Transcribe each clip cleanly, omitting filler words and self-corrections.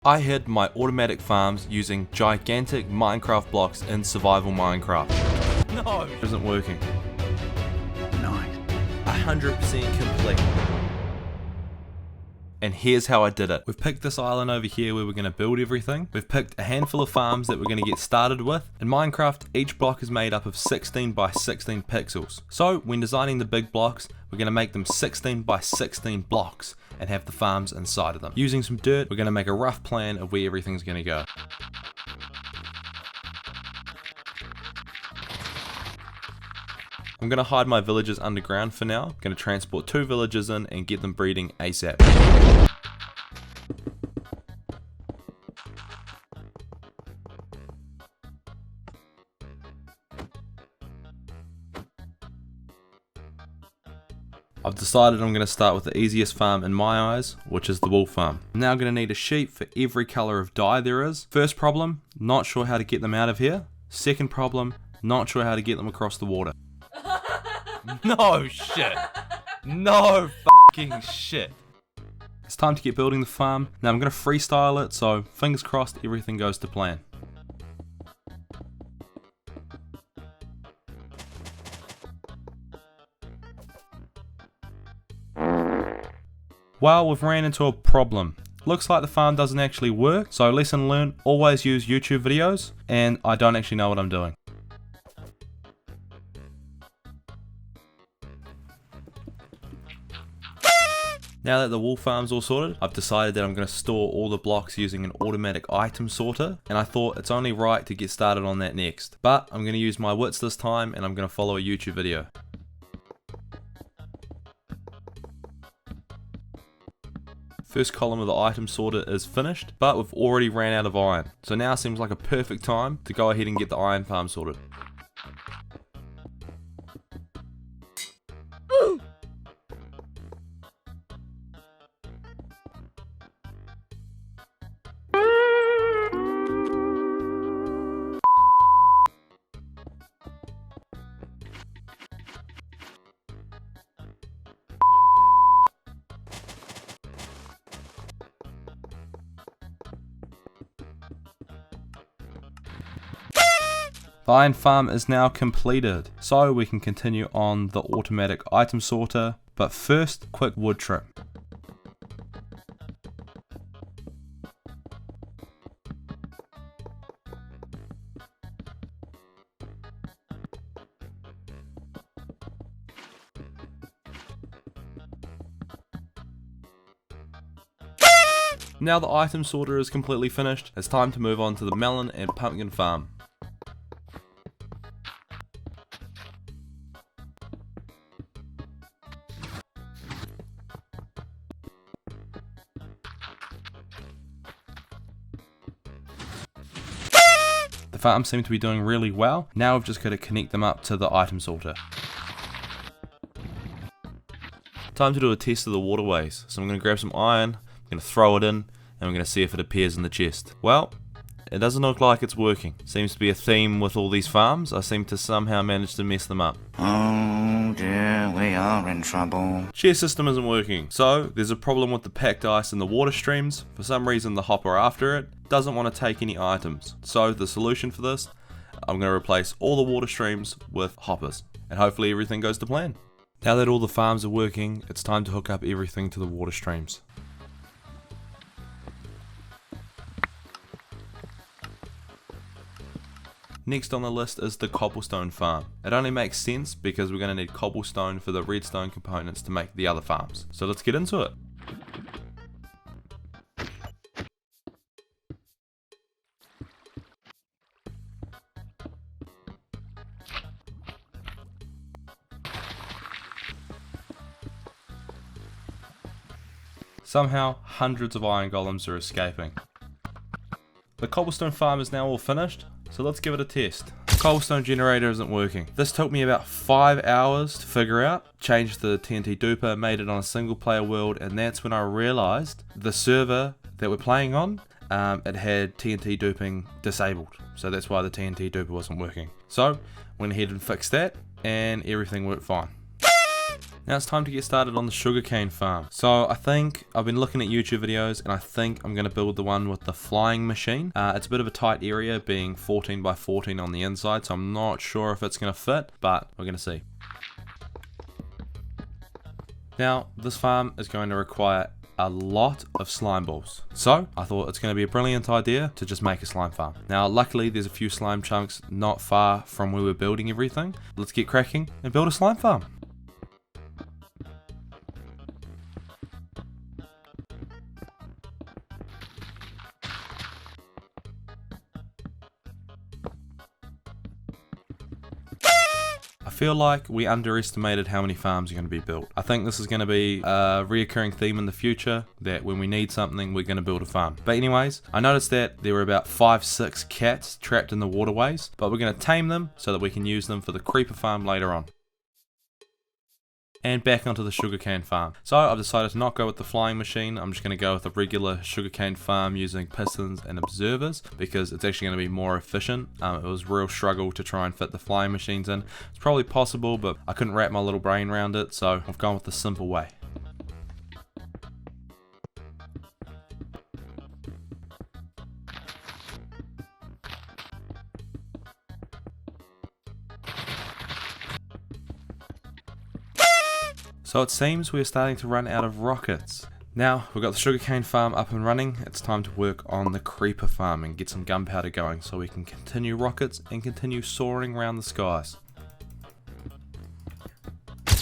I hid my automatic farms using gigantic Minecraft blocks in survival Minecraft. No! It isn't working. Nice. 100% complete. And here's how I did it. We've picked this island over here where we're going to build everything. We've picked a handful of farms that we're going to get started with. In Minecraft, each block is made up of 16 by 16 pixels. So when designing the big blocks, we're going to make them 16 by 16 blocks and have the farms inside of them. Using some dirt, we're going to make a rough plan of where everything's going to go. I'm going to hide my villagers underground for now. I'm going to transport 2 villagers in and get them breeding ASAP. I've decided I'm going to start with the easiest farm in my eyes, which is the wool farm. I'm now going to need a sheep for every colour of dye there is. First problem, not sure how to get them out of here. Second problem, not sure how to get them across the water. No shit. No fucking shit. It's time to get building the farm. Now I'm going to freestyle it, so fingers crossed everything goes to plan. Well, we've ran into a problem. Looks like the farm doesn't actually work, so lesson learned, always use YouTube videos, and I don't actually know what I'm doing. Now that the wool farm's all sorted, I've decided that I'm going to store all the blocks using an automatic item sorter, and I thought it's only right to get started on that next. But I'm going to use my wits this time, and I'm going to follow a YouTube video. First column of the item sorter is finished, but we've already ran out of iron. So now seems like a perfect time to go ahead and get the iron farm sorted. The iron farm is now completed, so we can continue on the automatic item sorter, but first, quick wood trim. Now the item sorter is completely finished, it's time to move on to the melon and pumpkin farm. The farms seem to be doing really well. Now we've just got to connect them up to the item sorter. Time to do a test of the waterways. So I'm going to grab some iron, I'm going to throw it in, and we're going to see if it appears in the chest. Well, it doesn't look like it's working. Seems to be a theme with all these farms. I seem to somehow manage to mess them up. Oh dear, we are in trouble. Chest system isn't working. So there's a problem with the packed ice in the water streams. For some reason the hopper after it doesn't want to take any items. So the solution for this, I'm going to replace all the water streams with hoppers. And hopefully everything goes to plan. Now that all the farms are working, it's time to hook up everything to the water streams. Next on the list is the Cobblestone Farm. It only makes sense because we're going to need cobblestone for the redstone components to make the other farms. So let's get into it. Somehow, hundreds of iron golems are escaping. The cobblestone farm is now all finished. So let's give it a test. The cobblestone generator isn't working. This took me about 5 hours to figure out. Changed the TNT duper, made it on a single player world, and that's when I realized the server that we're playing on, it had TNT duping disabled. So that's why the TNT duper wasn't working. So went ahead and fixed that, and everything worked fine. Now it's time to get started on the sugarcane farm. So I think I've been looking at YouTube videos and I think I'm going to build the one with the flying machine. It's a bit of a tight area, being 14 by 14 on the inside, so I'm not sure if it's going to fit, but we're going to see. Now this farm is going to require a lot of slime balls, so I thought it's going to be a brilliant idea to just make a slime farm. Now luckily there's a few slime chunks not far from where we're building everything. Let's get cracking and build a slime farm. I feel like we underestimated how many farms are going to be built. I think this is going to be a reoccurring theme in the future, that when we need something we're going to build a farm. But anyways, I noticed that there were about 5-6 cats trapped in the waterways, but we're going to tame them so that we can use them for the creeper farm later on. And back onto the sugarcane farm. So I've decided to not go with the flying machine. I'm just going to go with a regular sugarcane farm using pistons and observers because it's actually going to be more efficient. It was a real struggle to try and fit the flying machines in. It's probably possible, but I couldn't wrap my little brain around it, so I've gone with the simple way. So it seems we're starting to run out of rockets. Now we've got the sugarcane farm up and running, it's time to work on the creeper farm and get some gunpowder going so we can continue rockets and continue soaring around the skies.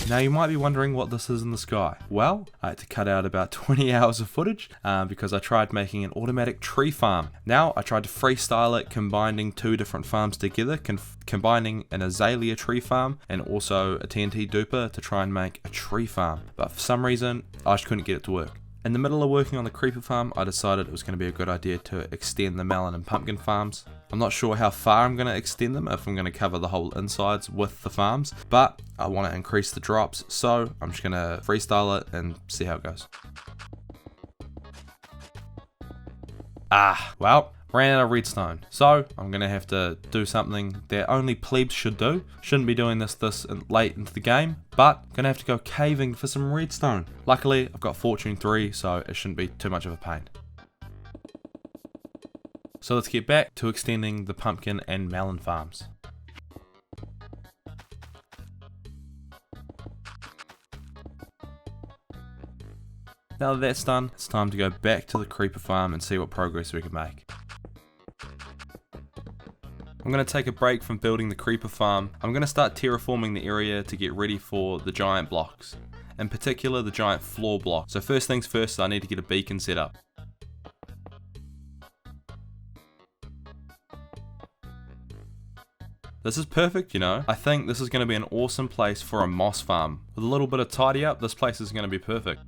Now you might be wondering what this is in the sky. Well, I had to cut out about 20 hours of footage because I tried making an automatic tree farm. Now I tried to freestyle it, combining two different farms together, combining an azalea tree farm and also a TNT duper to try and make a tree farm. But for some reason, I just couldn't get it to work. In the middle of working on the creeper farm, I decided it was going to be a good idea to extend the melon and pumpkin farms. I'm not sure how far I'm going to extend them, if I'm going to cover the whole insides with the farms, but I want to increase the drops, so I'm just going to freestyle it and see how it goes. Well, ran out of redstone, so I'm going to have to do something that only plebes should do. Shouldn't be doing this late into the game, but going to have to go caving for some redstone. Luckily, I've got Fortune 3, so it shouldn't be too much of a pain. So let's get back to extending the pumpkin and melon farms. Now that that's done, it's time to go back to the creeper farm and see what progress we can make. I'm going to take a break from building the creeper farm. I'm going to start terraforming the area to get ready for the giant blocks. In particular, the giant floor block. So first things first, I need to get a beacon set up. This is perfect, you know. I think this is going to be an awesome place for a moss farm. With a little bit of tidy up, this place is going to be perfect.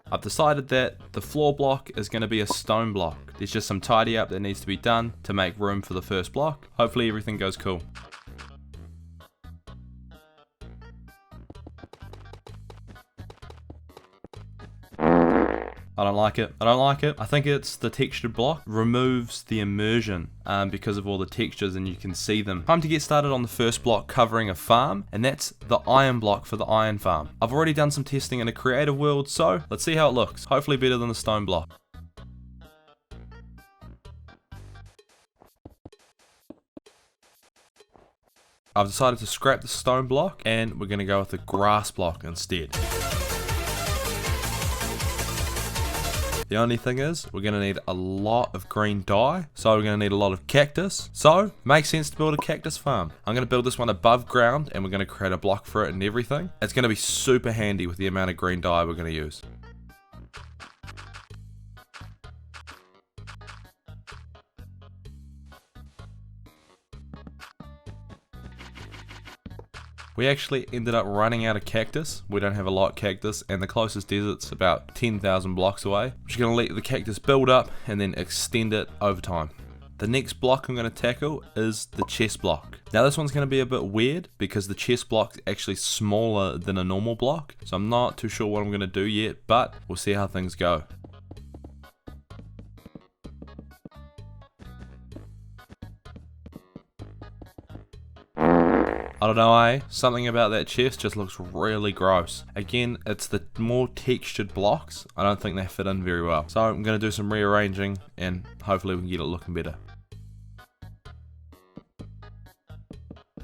I've decided that the floor block is going to be a stone block. There's just some tidy up that needs to be done to make room for the first block. Hopefully everything goes cool. I don't like it. I don't like it. I think it's the textured block. Removes the immersion because of all the textures and you can see them. Time to get started on the first block covering a farm, and that's the iron block for the iron farm. I've already done some testing in a creative world, so let's see how it looks. Hopefully better than the stone block. I've decided to scrap the stone block and we're going to go with the grass block instead. The only thing is, we're going to need a lot of green dye, so we're going to need a lot of cactus. So, it makes sense to build a cactus farm. I'm going to build this one above ground, and we're going to create a block for it and everything. It's going to be super handy with the amount of green dye we're going to use. We actually ended up running out of cactus. We don't have a lot of cactus, and the closest desert's about 10,000 blocks away. We're just going to let the cactus build up and then extend it over time. The next block I'm going to tackle is the chest block. Now this one's going to be a bit weird because the chest block is actually smaller than a normal block. So I'm not too sure what I'm going to do yet, but we'll see how things go. I don't know, eh? Something about that chest just looks really gross. Again, it's the more textured blocks. I don't think they fit in very well. So I'm going to do some rearranging and hopefully we can get it looking better.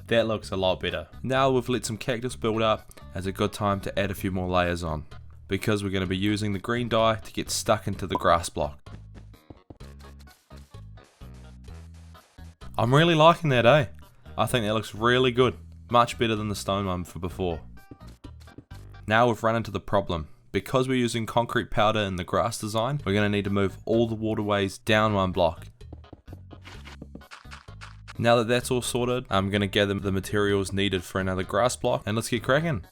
That looks a lot better. Now we've let some cactus build up, it's a good time to add a few more layers on, because we're going to be using the green dye to get stuck into the grass block. I'm really liking that, eh? I think that looks really good. Much better than the stone one for before. Now we've run into the problem. Because we're using concrete powder in the grass design, we're going to need to move all the waterways down one block. Now that that's all sorted, I'm going to gather the materials needed for another grass block and let's get cracking.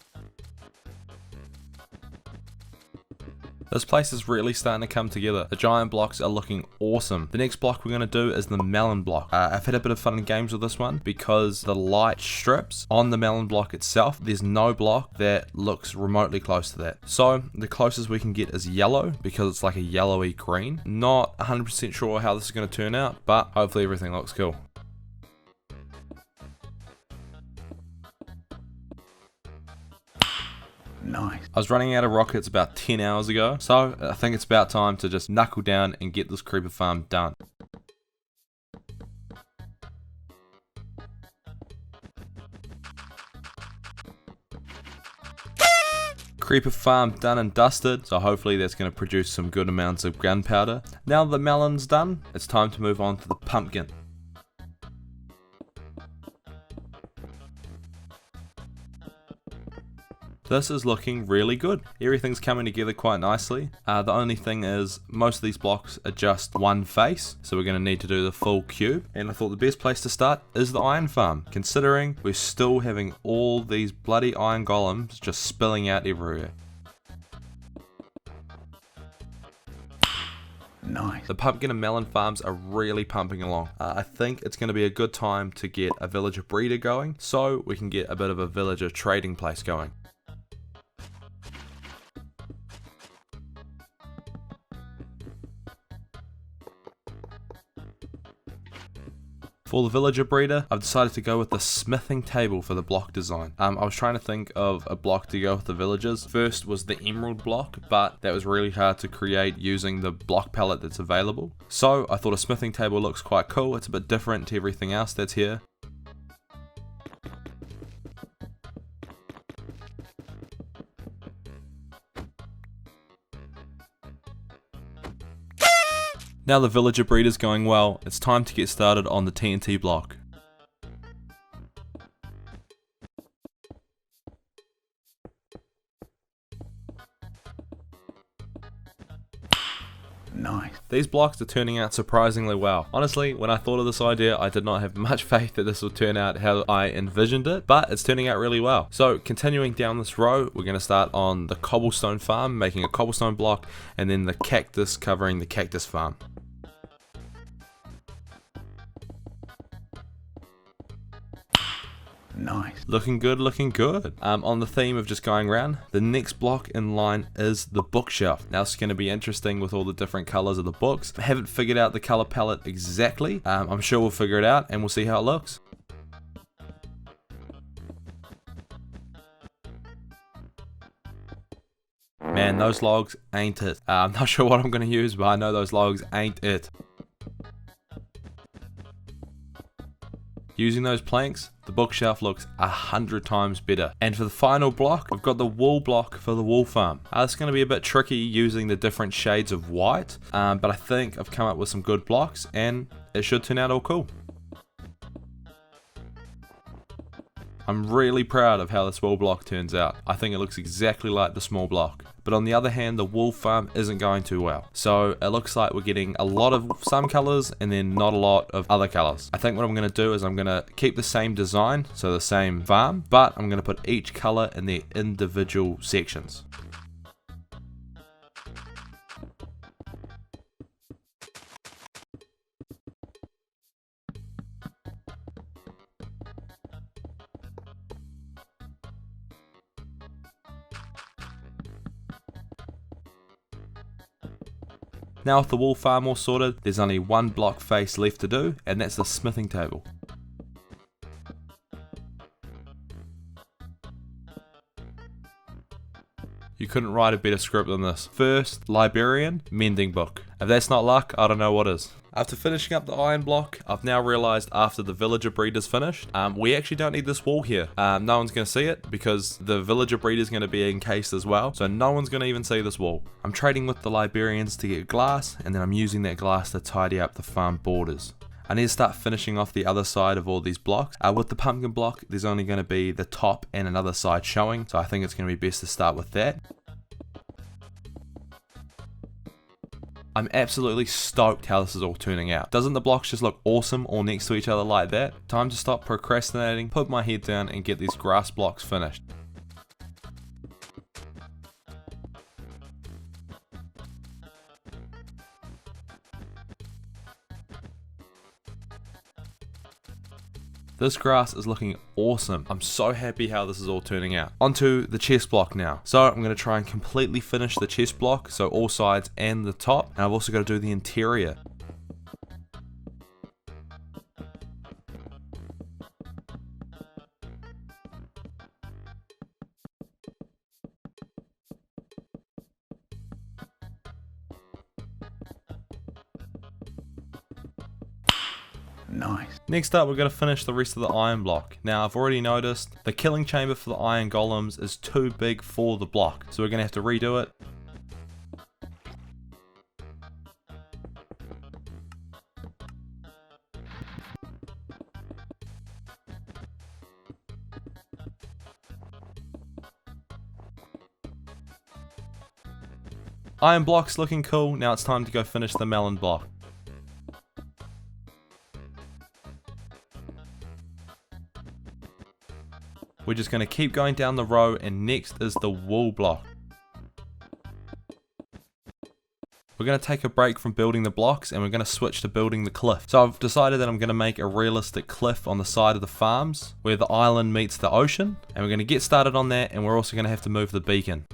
This place is really starting to come together. The giant blocks are looking awesome. The next block we're going to do is the melon block. I've had a bit of fun and games with this one because the light strips on the melon block itself, there's no block that looks remotely close to that. So the closest we can get is yellow because it's like a yellowy green. Not 100% sure how this is going to turn out, but hopefully everything looks cool. Nice. I was running out of rockets about 10 hours ago, so I think it's about time to just knuckle down and get this creeper farm done. Creeper farm done and dusted, so hopefully that's going to produce some good amounts of gunpowder. Now the melon's done, it's time to move on to the pumpkin. This is looking really good. Everything's coming together quite nicely. The only thing is most of these blocks are just one face, so we're going to need to do the full cube. And I thought the best place to start is the iron farm, considering we're still having all these bloody iron golems just spilling out everywhere. Nice. The pumpkin and melon farms are really pumping along. I think it's going to be a good time to get a villager breeder going, so we can get a bit of a villager trading place going. For the villager breeder, I've decided to go with the smithing table for the block design. I was trying to think of a block to go with the villagers. First was the emerald block, but that was really hard to create using the block palette that's available. So I thought a smithing table looks quite cool. It's a bit different to everything else that's here. Now the villager breeder's going well, it's time to get started on the TNT block. Nice. These blocks are turning out surprisingly well. Honestly, when I thought of this idea, I did not have much faith that this would turn out how I envisioned it, but it's turning out really well. So continuing down this row, we're going to start on the Cobblestone Farm, making a cobblestone block, and then the cactus covering the cactus farm. Nice. Looking good, looking good. On the theme of just going around, the next block in line is the bookshelf. Now it's going to be interesting with all the different colors of the books. I haven't figured out the color palette exactly. I'm sure we'll figure it out and we'll see how it looks. Man, those logs ain't it. I'm not sure what I'm going to use, but I know those logs ain't it. Using those planks, the bookshelf looks 100 times better. And for the final block, I've got the wool block for the wool farm. It's going to be a bit tricky using the different shades of white, but I think I've come up with some good blocks and it should turn out all cool. I'm really proud of how this wool block turns out. I think it looks exactly like the small block. But on the other hand, the wool farm isn't going too well. So it looks like we're getting a lot of some colors and then not a lot of other colors. I think what I'm going to do is I'm going to keep the same design, so the same farm, but I'm going to put each color in their individual sections. Now with the wool farm all sorted, there's only one block face left to do, and that's the smithing table. You couldn't write a better script than this. First, librarian, mending book. If that's not luck, I don't know what is. After finishing up the iron block, I've now realised after the villager breed is finished, we actually don't need this wall here. No one's going to see it because the villager breed is going to be encased as well, so no one's going to even see this wall. I'm trading with the librarians to get glass, and then I'm using that glass to tidy up the farm borders. I need to start finishing off the other side of all these blocks. With the pumpkin block, there's only going to be the top and another side showing, so I think it's going to be best to start with that. I'm absolutely stoked how this is all turning out. Doesn't the blocks just look awesome all next to each other like that? Time to stop procrastinating, put my head down and get these grass blocks finished. This grass is looking awesome. I'm so happy how this is all turning out. Onto the chest block now. So I'm going to try and completely finish the chest block, so all sides and the top. And I've also got to do the interior. Nice. Next up, we're going to finish the rest of the iron block. Now, I've already noticed the killing chamber for the iron golems is too big for the block, so we're going to have to redo it. Iron block's looking cool. Now it's time to go finish the melon block. We're just going to keep going down the row, and next is the wool block. We're going to take a break from building the blocks and we're going to switch to building the cliff. So I've decided that I'm going to make a realistic cliff on the side of the farms where the island meets the ocean, and we're going to get started on that, and we're also going to have to move the beacon.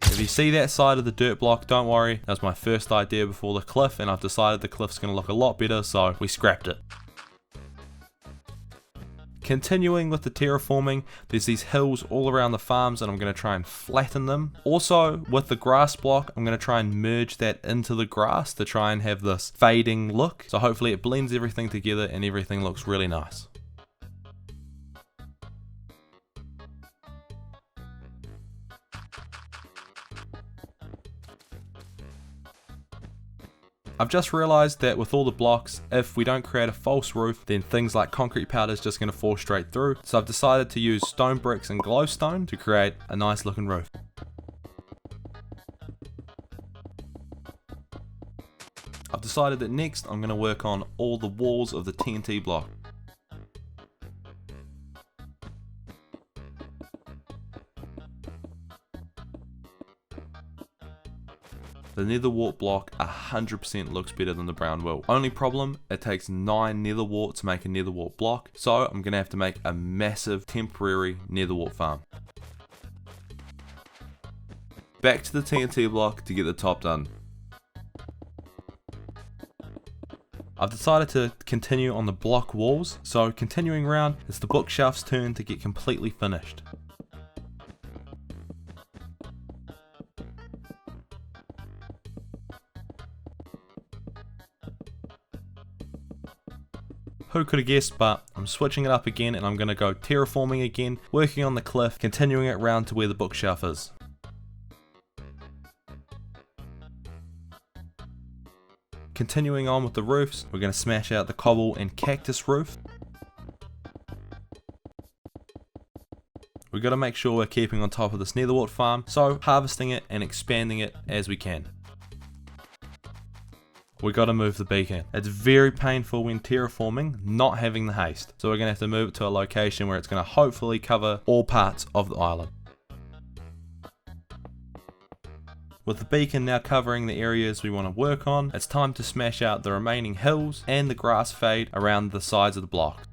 If you see that side of the dirt block, don't worry, that was my first idea before the cliff, and I've decided the cliff's going to look a lot better, so we scrapped it. Continuing with the terraforming, there's these hills all around the farms and I'm going to try and flatten them. Also, with the grass block, I'm going to try and merge that into the grass to try and have this fading look. So hopefully it blends everything together and everything looks really nice. I've just realised that with all the blocks, if we don't create a false roof, then things like concrete powder is just going to fall straight through. So I've decided to use stone bricks and glowstone to create a nice looking roof. I've decided that next I'm going to work on all the walls of the TNT block. The nether wart block 100% looks better than the brown wool. Only problem, it takes 9 nether wart to make a nether wart block, so I'm going to have to make a massive temporary nether wart farm. Back to the TNT block to get the top done. I've decided to continue on the block walls, so continuing around, it's the bookshelf's turn to get completely finished. Who could have guessed, but I'm switching it up again and I'm going to go terraforming again, working on the cliff, continuing it round to where the bookshelf is. Continuing on with the roofs, we're going to smash out the cobble and cactus roof. We've got to make sure we're keeping on top of this nether wart farm, so harvesting it and expanding it as we can. We got to move the beacon. It's very painful when terraforming, not having the haste. So we're going to have to move it to a location where it's going to hopefully cover all parts of the island. With the beacon now covering the areas we want to work on, it's time to smash out the remaining hills and the grass fade around the sides of the block.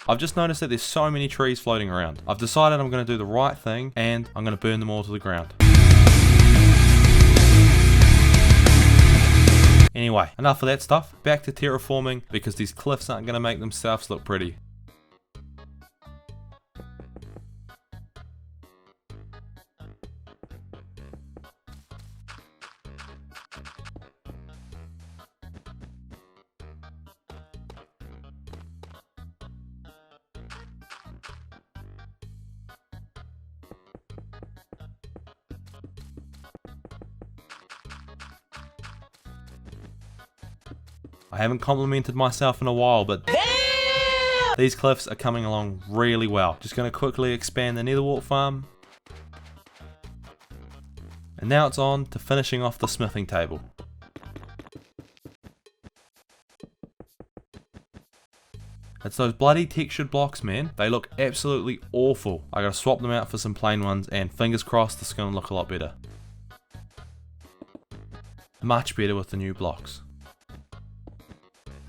I've just noticed that there's so many trees floating around. I've decided I'm going to do the right thing and I'm going to burn them all to the ground. Anyway, enough of that stuff. Back to terraforming because these cliffs aren't going to make themselves look pretty. I haven't complimented myself in a while, but these cliffs are coming along really well. Just going to quickly expand the netherwart farm. And now it's on to finishing off the smithing table. It's those bloody textured blocks, man. They look absolutely awful. I gotta swap them out for some plain ones and fingers crossed this is gonna look a lot better. Much better with the new blocks.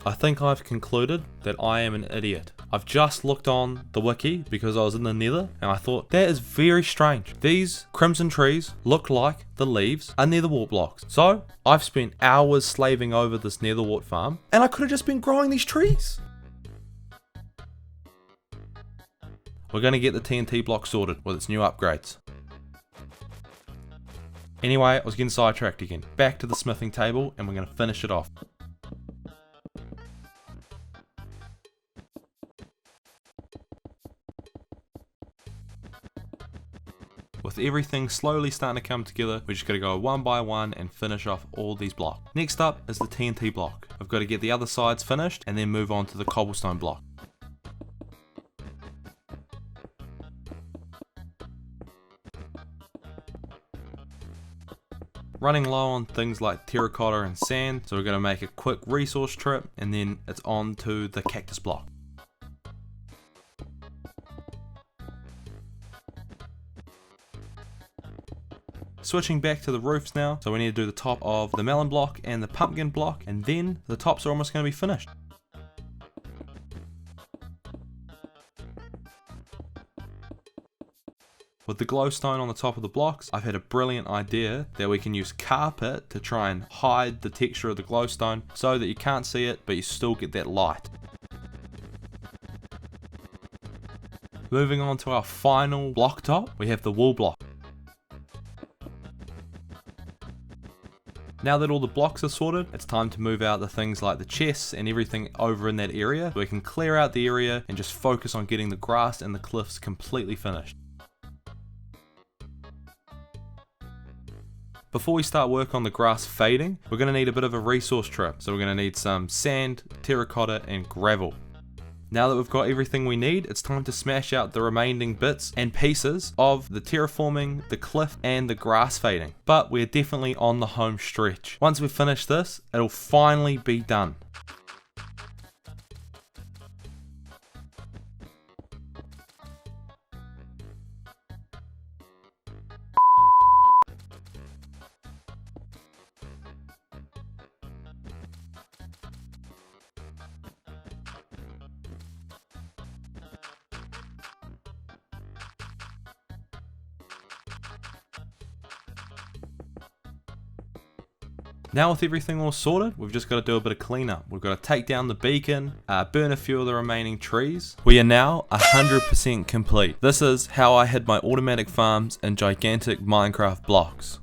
I think I've concluded that I am an idiot. I've just looked on the wiki because I was in the nether and I thought that is very strange. These crimson trees look like the leaves are netherwart blocks. So I've spent hours slaving over this netherwart farm and I could have just been growing these trees. We're going to get the TNT block sorted with its new upgrades. Anyway, I was getting sidetracked again. Back to the smithing table and we're going to finish it off. With everything slowly starting to come together, we just got to go one by one and finish off all these blocks. Next up is the TNT block. I've got to get the other sides finished and then move on to the cobblestone block. Running low on things like terracotta and sand, so we're going to make a quick resource trip and then it's on to the cactus block. Switching back to the roofs now, so we need to do the top of the melon block and the pumpkin block, and then the tops are almost going to be finished. With the glowstone on the top of the blocks, I've had a brilliant idea that we can use carpet to try and hide the texture of the glowstone so that you can't see it, but you still get that light. Moving on to our final block top, we have the wool block. Now that all the blocks are sorted, it's time to move out the things like the chests and everything over in that area so we can clear out the area and just focus on getting the grass and the cliffs completely finished. Before we start work on the grass fading, we're going to need a bit of a resource trip. So we're going to need some sand, terracotta and gravel. Now that we've got everything we need, it's time to smash out the remaining bits and pieces of the terraforming, the cliff and the grass fading. But we're definitely on the home stretch. Once we finish this, it'll finally be done. Now with everything all sorted, we've just got to do a bit of cleanup. We've got to take down the beacon, burn a few of the remaining trees. We are now 100% complete. This is how I hid my automatic farms in gigantic Minecraft blocks.